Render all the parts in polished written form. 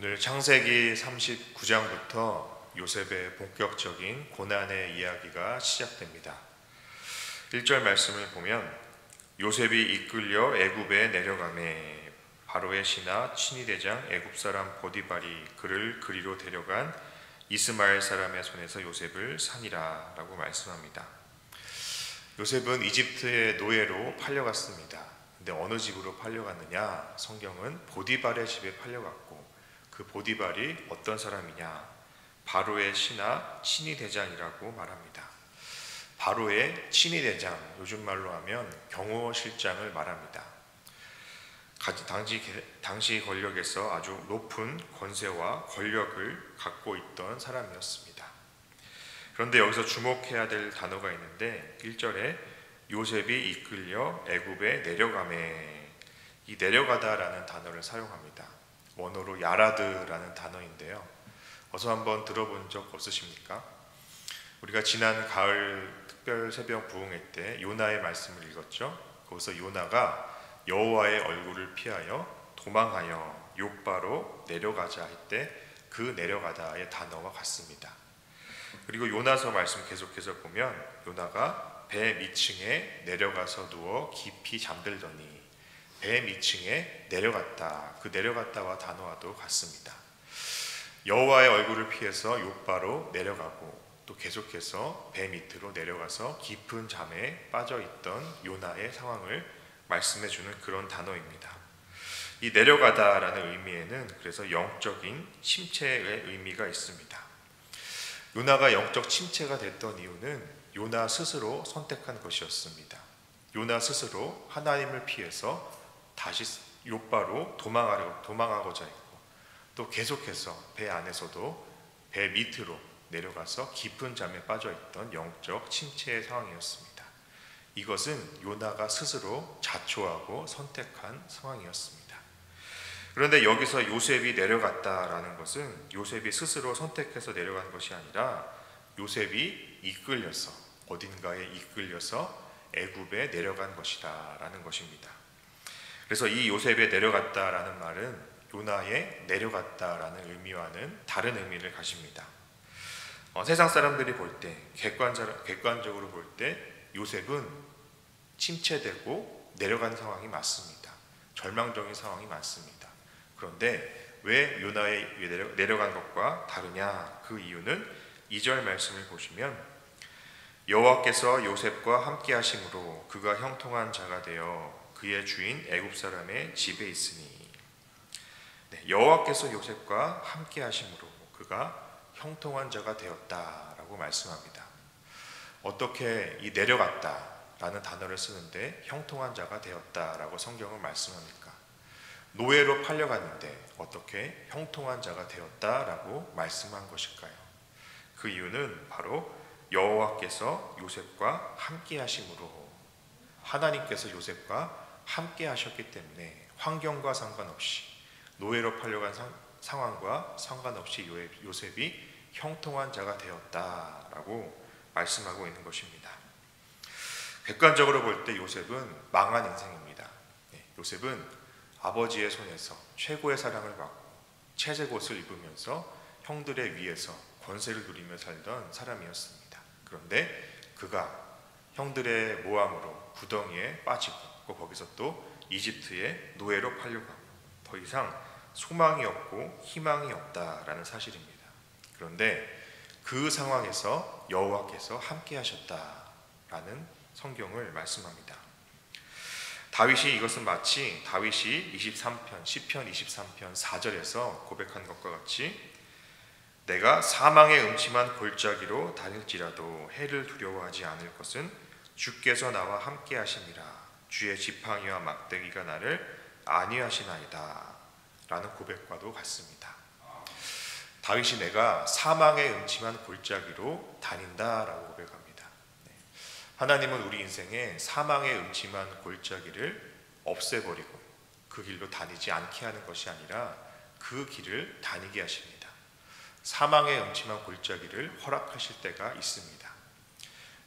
오늘 창세기 39장부터 요셉의 본격적인 고난의 이야기가 시작됩니다. 1절 말씀을 보면 요셉이 이끌려 애굽에 내려가매 바로의 신하 친위대장 애굽 사람 보디발이 그를 그리로 데려간 이스마엘 사람의 손에서 요셉을 산이라 라고 말씀합니다. 요셉은 이집트의 노예로 팔려갔습니다. 근데 어느 집으로 팔려갔느냐? 성경은 보디발의 집에 팔려갔고 그 보디발이 어떤 사람이냐? 바로의 신하 친위대장이라고 말합니다. 바로의 친위대장, 요즘 말로 하면 경호실장을 말합니다. 당시 권력에서 아주 높은 권세와 권력을 갖고 있던 사람이었습니다. 그런데 여기서 주목해야 될 단어가 있는데 1절에 요셉이 이끌려 애굽에 내려가매, 이 내려가다라는 단어를 사용합니다. 원어로 야라드라는 단어인데요. 어서 한번 들어본 적 없으십니까? 우리가 지난 가을 특별 새벽 부흥회 때 요나의 말씀을 읽었죠. 거기서 요나가 여호와의 얼굴을 피하여 도망하여 욥바로 내려가자 할 때 그 내려가다의 단어와 같습니다. 그리고 요나서 말씀 계속해서 보면 요나가 배 밑층에 내려가서 누워 깊이 잠들더니 배 밑층에 내려갔다. 그 내려갔다와 단어와도 같습니다. 여호와의 얼굴을 피해서 욥바로 내려가고 또 계속해서 배 밑으로 내려가서 깊은 잠에 빠져있던 요나의 상황을 말씀해주는 그런 단어입니다. 이 내려가다라는 의미에는 그래서 영적인 침체의 의미가 있습니다. 요나가 영적 침체가 됐던 이유는 요나 스스로 선택한 것이었습니다. 요나 스스로 하나님을 피해서 다시 욥바로 도망하고자 했고 또 계속해서 배 안에서도 배 밑으로 내려가서 깊은 잠에 빠져있던 영적 침체의 상황이었습니다. 이것은 요나가 스스로 자초하고 선택한 상황이었습니다. 그런데 여기서 요셉이 내려갔다라는 것은 요셉이 스스로 선택해서 내려간 것이 아니라 요셉이 이끌려서 어딘가에 이끌려서 애굽에 내려간 것이다 라는 것입니다. 그래서 이 요셉에 내려갔다라는 말은 요나에 내려갔다라는 의미와는 다른 의미를 가집니다. 세상 사람들이 볼 때 객관적으로 볼 때 요셉은 침체되고 내려간 상황이 맞습니다. 절망적인 상황이 많습니다. 그런데 왜 요나에 내려간 것과 다르냐? 그 이유는 2절 말씀을 보시면 여호와께서 요셉과 함께 하심으로 그가 형통한 자가 되어 그의 주인 애굽 사람의 집에 있으니, 여호와께서 요셉과 함께 하심으로 그가 형통한 자가 되었다라고 말씀합니다. 어떻게 이 내려갔다라는 단어를 쓰는데 형통한 자가 되었다라고 성경은 말씀합니까? 노예로 팔려갔는데 어떻게 형통한 자가 되었다라고 말씀한 것일까요? 그 이유는 바로 여호와께서 요셉과 함께 하심으로, 하나님께서 요셉과 함께 하셨기 때문에 환경과 상관없이, 노예로 팔려간 상황과 상관없이 요셉이 형통한 자가 되었다라고 말씀하고 있는 것입니다. 객관적으로 볼 때 요셉은 망한 인생입니다. 요셉은 아버지의 손에서 최고의 사랑을 받고 채색옷을 입으면서 형들의 위에서 권세를 누리며 살던 사람이었습니다. 그런데 그가 형들의 모함으로 구덩이에 빠지고 거기서 또 이집트의 노예로 팔려가고 더 이상 소망이 없고 희망이 없다라는 사실입니다. 그런데 그 상황에서 여호와께서 함께 하셨다라는 성경을 말씀합니다. 다윗이 이것은 마치 다윗이 시편 23편 4절에서 고백한 것과 같이 내가 사망의 음침한 골짜기로 다닐지라도 해를 두려워하지 않을 것은 주께서 나와 함께 하심이라 주의 지팡이와 막대기가 나를 안위하시나이다 라는 고백과도 같습니다. 다윗이 내가 사망의 음침한 골짜기로 다닌다라고 고백합니다. 하나님은 우리 인생에 사망의 음침한 골짜기를 없애버리고 그 길로 다니지 않게 하는 것이 아니라 그 길을 다니게 하십니다. 사망의 음침한 골짜기를 허락하실 때가 있습니다.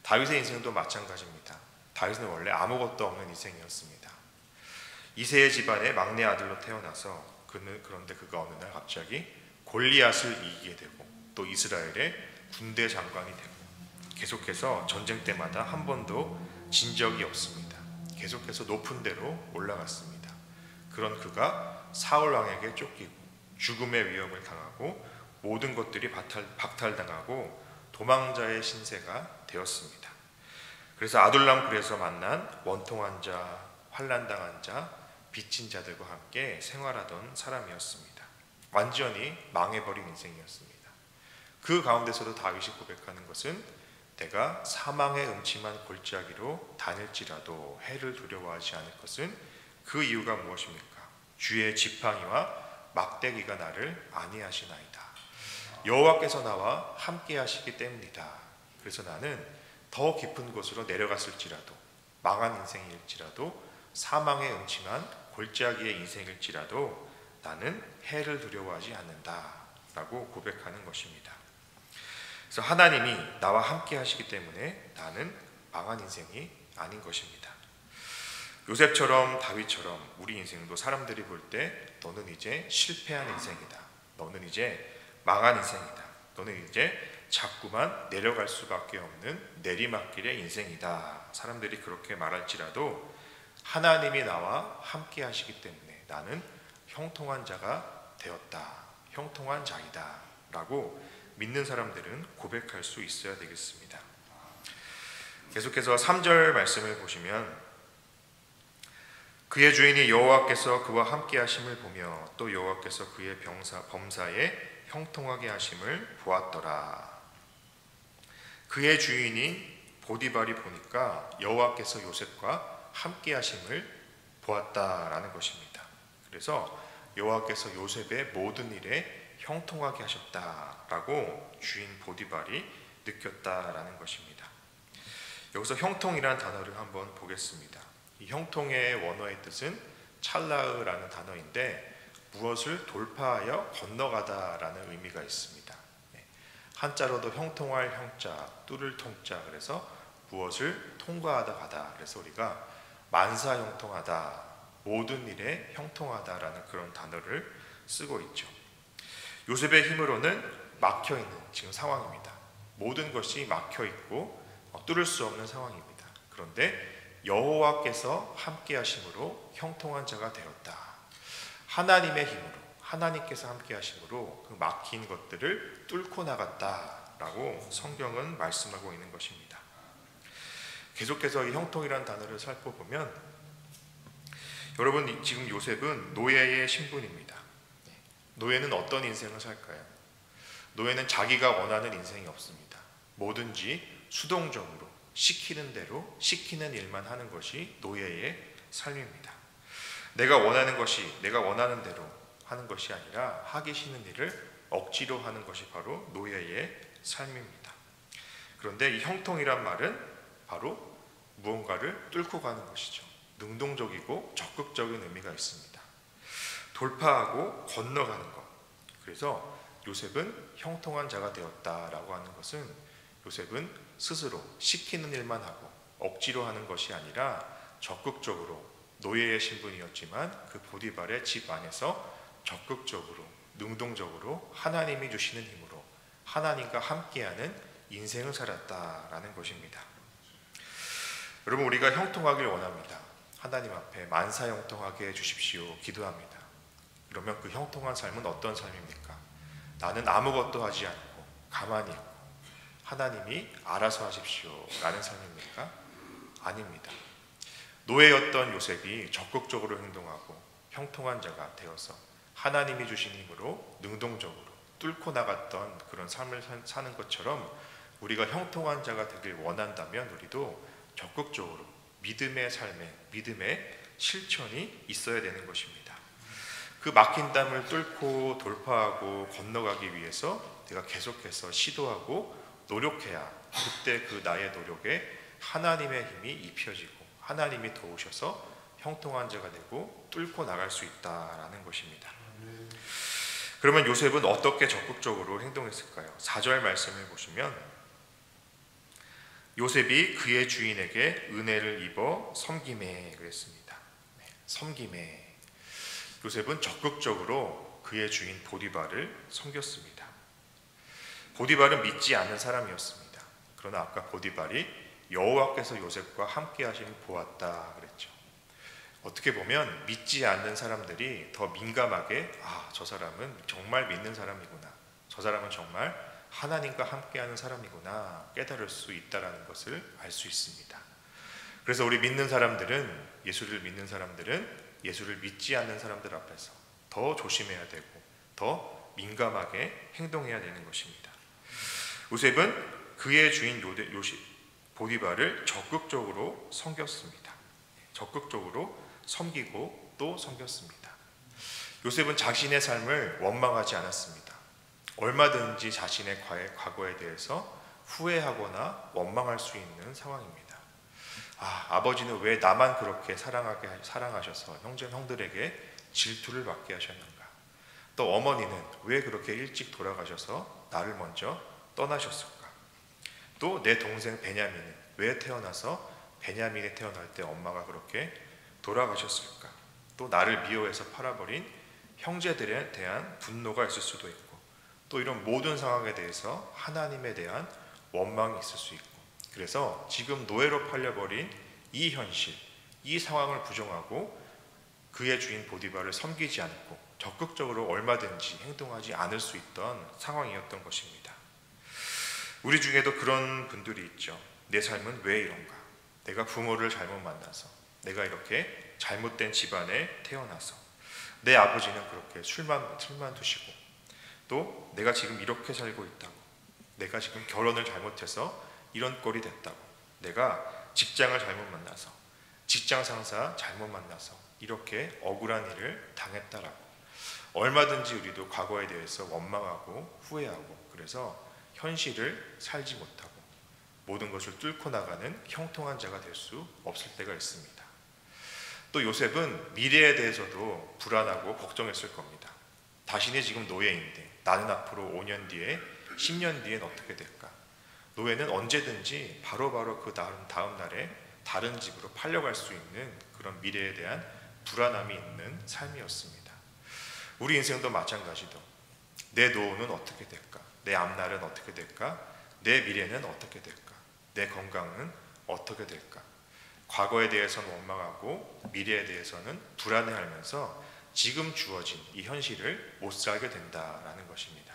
다윗의 인생도 마찬가지입니다. 다윗은 원래 아무것도 없는 인생이었습니다. 이새의 집안의 막내 아들로 태어나서 그런데 그가 어느 날 갑자기 골리앗을 이기게 되고 또 이스라엘의 군대 장관이 되고 계속해서 전쟁 때마다 한 번도 진 적이 없습니다. 계속해서 높은 데로 올라갔습니다. 그런 그가 사울 왕에게 쫓기고 죽음의 위협을 당하고 모든 것들이 박탈당하고 도망자의 신세가 되었습니다. 그래서 아둘람 굴에서 만난 원통한 자, 환난당한 자, 빚진 자들과 함께 생활하던 사람이었습니다. 완전히 망해버린 인생이었습니다. 그 가운데서도 다윗이 고백하는 것은 내가 사망의 음침한 골짜기로 다닐지라도 해를 두려워하지 않을 것은 그 이유가 무엇입니까? 주의 지팡이와 막대기가 나를 안위하시나이다. 여호와께서 나와 함께 하시기 때문이다. 그래서 나는 더 깊은 곳으로 내려갔을지라도 망한 인생일지라도 사망의 음침한 골짜기의 인생일지라도 나는 해를 두려워하지 않는다 라고 고백하는 것입니다. 그래서 하나님이 나와 함께 하시기 때문에 나는 망한 인생이 아닌 것입니다. 요셉처럼 다윗처럼 우리 인생도 사람들이 볼 때 너는 이제 실패한 인생이다, 너는 이제 망한 인생이다, 너는 이제 자꾸만 내려갈 수밖에 없는 내리막길의 인생이다, 사람들이 그렇게 말할지라도 하나님이 나와 함께 하시기 때문에 나는 형통한 자가 되었다, 형통한 자이다 라고 믿는 사람들은 고백할 수 있어야 되겠습니다. 계속해서 3절 말씀을 보시면 그의 주인이 여호와께서 그와 함께 하심을 보며 또 여호와께서 그의 범사에 형통하게 하심을 보았더라. 그의 주인이 보디발이 보니까 여호와께서 요셉과 함께 하심을 보았다라는 것입니다. 그래서 여호와께서 요셉의 모든 일에 형통하게 하셨다라고 주인 보디발이 느꼈다라는 것입니다. 여기서 형통이라는 단어를 한번 보겠습니다. 이 형통의 원어의 뜻은 찰라으라는 단어인데 무엇을 돌파하여 건너가다라는 의미가 있습니다. 한자로도 형통할 형자, 뚫을 통자, 그래서 무엇을 통과하다 가다, 그래서 우리가 만사형통하다, 모든 일에 형통하다라는 그런 단어를 쓰고 있죠. 요셉의 힘으로는 막혀있는 지금 상황입니다. 모든 것이 막혀있고 뚫을 수 없는 상황입니다. 그런데 여호와께서 함께 하심으로 형통한 자가 되었다. 하나님의 힘으로, 하나님께서 함께 하심으로 그 막힌 것들을 뚫고 나갔다라고 성경은 말씀하고 있는 것입니다. 계속해서 이 형통이라는 단어를 살펴보면 여러분, 지금 요셉은 노예의 신분입니다. 노예는 어떤 인생을 살까요? 노예는 자기가 원하는 인생이 없습니다. 뭐든지 수동적으로 시키는 대로 시키는 일만 하는 것이 노예의 삶입니다. 내가 원하는 것이 내가 원하는 대로 하는 것이 아니라 하기 싫은 일을 억지로 하는 것이 바로 노예의 삶입니다. 그런데 이 형통이란 말은 바로 무언가를 뚫고 가는 것이죠. 능동적이고 적극적인 의미가 있습니다. 돌파하고 건너가는 것. 그래서 요셉은 형통한 자가 되었다라고 하는 것은 요셉은 스스로 시키는 일만 하고 억지로 하는 것이 아니라 적극적으로 노예의 신분이었지만 그 보디발의 집 안에서 적극적으로 능동적으로 하나님이 주시는 힘으로 하나님과 함께하는 인생을 살았다라는 것입니다. 여러분, 우리가 형통하길 원합니다. 하나님 앞에 만사형통하게 해주십시오 기도합니다. 그러면 그 형통한 삶은 어떤 삶입니까? 나는 아무것도 하지 않고 가만히 있고 하나님이 알아서 하십시오 라는 삶입니까? 아닙니다. 노예였던 요셉이 적극적으로 행동하고 형통한 자가 되어서 하나님이 주신 힘으로 능동적으로 뚫고 나갔던 그런 삶을 사는 것처럼 우리가 형통한 자가 되길 원한다면 우리도 적극적으로 믿음의 삶에 믿음의 실천이 있어야 되는 것입니다. 그 막힌 담을 뚫고 돌파하고 건너가기 위해서 내가 계속해서 시도하고 노력해야 그때 그 나의 노력에 하나님의 힘이 입혀지고 하나님이 도우셔서 형통한 자가 되고 뚫고 나갈 수 있다라는 것입니다. 그러면 요셉은 어떻게 적극적으로 행동했을까요? 4절 말씀을 보시면 요셉이 그의 주인에게 은혜를 입어 섬김에 그랬습니다. 섬김에. 요셉은 적극적으로 그의 주인 보디발을 섬겼습니다. 보디발은 믿지 않는 사람이었습니다. 그러나 아까 보디발이 여호와께서 요셉과 함께 하심을 보았다 그랬죠. 어떻게 보면 믿지 않는 사람들이 더 민감하게 저 사람은 정말 믿는 사람이구나, 저 사람은 정말 하나님과 함께하는 사람이구나 깨달을 수 있다는 것을 알 수 있습니다. 그래서 우리 믿는 사람들은, 예수를 믿는 사람들은 예수를 믿지 않는 사람들 앞에서 더 조심해야 되고 더 민감하게 행동해야 되는 것입니다. 요셉은 그의 주인 보디발을 적극적으로 섬겼습니다. 적극적으로 섬기고 또 섬겼습니다. 요셉은 자신의 삶을 원망하지 않았습니다. 얼마든지 자신의 과거에 대해서 후회하거나 원망할 수 있는 상황입니다. 아버지는 왜 나만 그렇게 사랑하셔서 형들에게 질투를 받게 하셨는가? 또 어머니는 왜 그렇게 일찍 돌아가셔서 나를 먼저 떠나셨을까? 또 내 동생 베냐민은 왜 태어나서 베냐민이 태어날 때 엄마가 그렇게 돌아가셨을까? 또 나를 미워해서 팔아버린 형제들에 대한 분노가 있을 수도 있고, 또 이런 모든 상황에 대해서 하나님에 대한 원망이 있을 수 있고, 그래서 지금 노예로 팔려버린 이 현실, 이 상황을 부정하고 그의 주인 보디발을 섬기지 않고 적극적으로 얼마든지 행동하지 않을 수 있던 상황이었던 것입니다. 우리 중에도 그런 분들이 있죠. 내 삶은 왜 이런가? 내가 부모를 잘못 만나서, 내가 이렇게 잘못된 집안에 태어나서, 내 아버지는 그렇게 술만 드시고, 또 내가 지금 이렇게 살고 있다고, 내가 지금 결혼을 잘못해서 이런 꼴이 됐다고, 내가 직장을 잘못 만나서, 직장 상사 잘못 만나서 이렇게 억울한 일을 당했다라고 얼마든지 우리도 과거에 대해서 원망하고 후회하고, 그래서 현실을 살지 못하고 모든 것을 뚫고 나가는 형통한 자가 될 수 없을 때가 있습니다. 또 요셉은 미래에 대해서도 불안하고 걱정했을 겁니다. 자신이 지금 노예인데 나는 앞으로 5년 뒤에 10년 뒤엔 어떻게 될까? 노예는 언제든지 바로바로 그 다음 날에 다른 집으로 팔려갈 수 있는 그런 미래에 대한 불안함이 있는 삶이었습니다. 우리 인생도 마찬가지로 내 노후는 어떻게 될까? 내 앞날은 어떻게 될까? 내 미래는 어떻게 될까? 내 건강은 어떻게 될까? 과거에 대해서는 원망하고 미래에 대해서는 불안해하면서 지금 주어진 이 현실을 못 살게 된다라는 것입니다.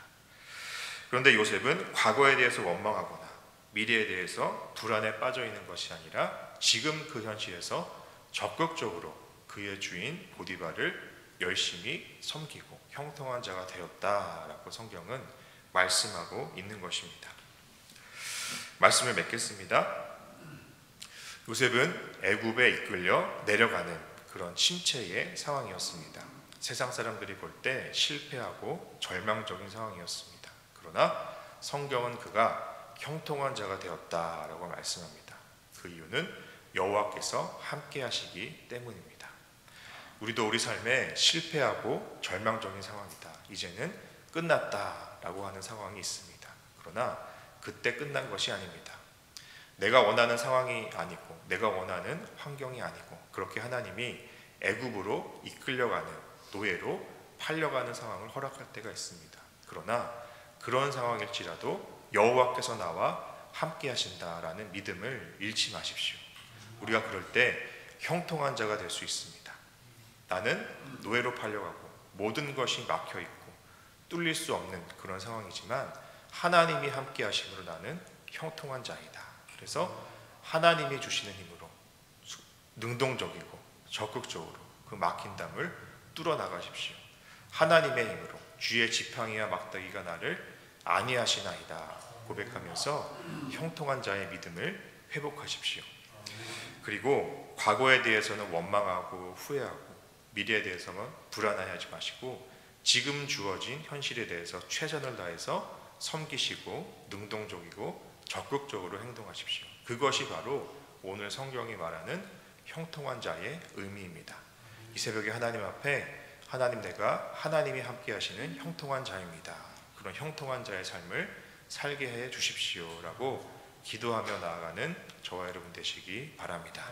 그런데 요셉은 과거에 대해서 원망하거나 미래에 대해서 불안에 빠져 있는 것이 아니라 지금 그 현실에서 적극적으로 그의 주인 보디발을 열심히 섬기고 형통한 자가 되었다라고 성경은 말씀하고 있는 것입니다. 말씀을 맺겠습니다. 요셉은 애굽에 이끌려 내려가는 그런 침체의 상황이었습니다. 세상 사람들이 볼 때 실패하고 절망적인 상황이었습니다. 그러나 성경은 그가 형통한 자가 되었다라고 말씀합니다. 그 이유는 여호와께서 함께 하시기 때문입니다. 우리도 우리 삶에 실패하고 절망적인 상황이다, 이제는 끝났다라고 하는 상황이 있습니다. 그러나 그때 끝난 것이 아닙니다. 내가 원하는 상황이 아니고 내가 원하는 환경이 아니고 그렇게 하나님이 애굽으로 이끌려가는, 노예로 팔려가는 상황을 허락할 때가 있습니다. 그러나 그런 상황일지라도 여호와께서 나와 함께 하신다라는 믿음을 잃지 마십시오. 우리가 그럴 때 형통한 자가 될 수 있습니다. 나는 노예로 팔려가고 모든 것이 막혀있고 뚫릴 수 없는 그런 상황이지만 하나님이 함께 하심으로 나는 형통한 자이다. 그래서 하나님이 주시는 힘으로 능동적이고 적극적으로 그 막힌 담을 뚫어 나가십시오. 하나님의 힘으로 주의 지팡이와 막대기가 나를 안위하시나이다 고백하면서 형통한 자의 믿음을 회복하십시오. 그리고 과거에 대해서는 원망하고 후회하고 미래에 대해서는 불안해하지 마시고 지금 주어진 현실에 대해서 최선을 다해서 섬기시고 능동적이고 적극적으로 행동하십시오. 그것이 바로 오늘 성경이 말하는 형통한 자의 의미입니다. 이 새벽에 하나님 앞에 하나님, 내가 하나님이 함께 하시는 형통한 자입니다. 그런 형통한 자의 삶을 살게 해 주십시오 라고 기도하며 나아가는 저와 여러분 되시기 바랍니다.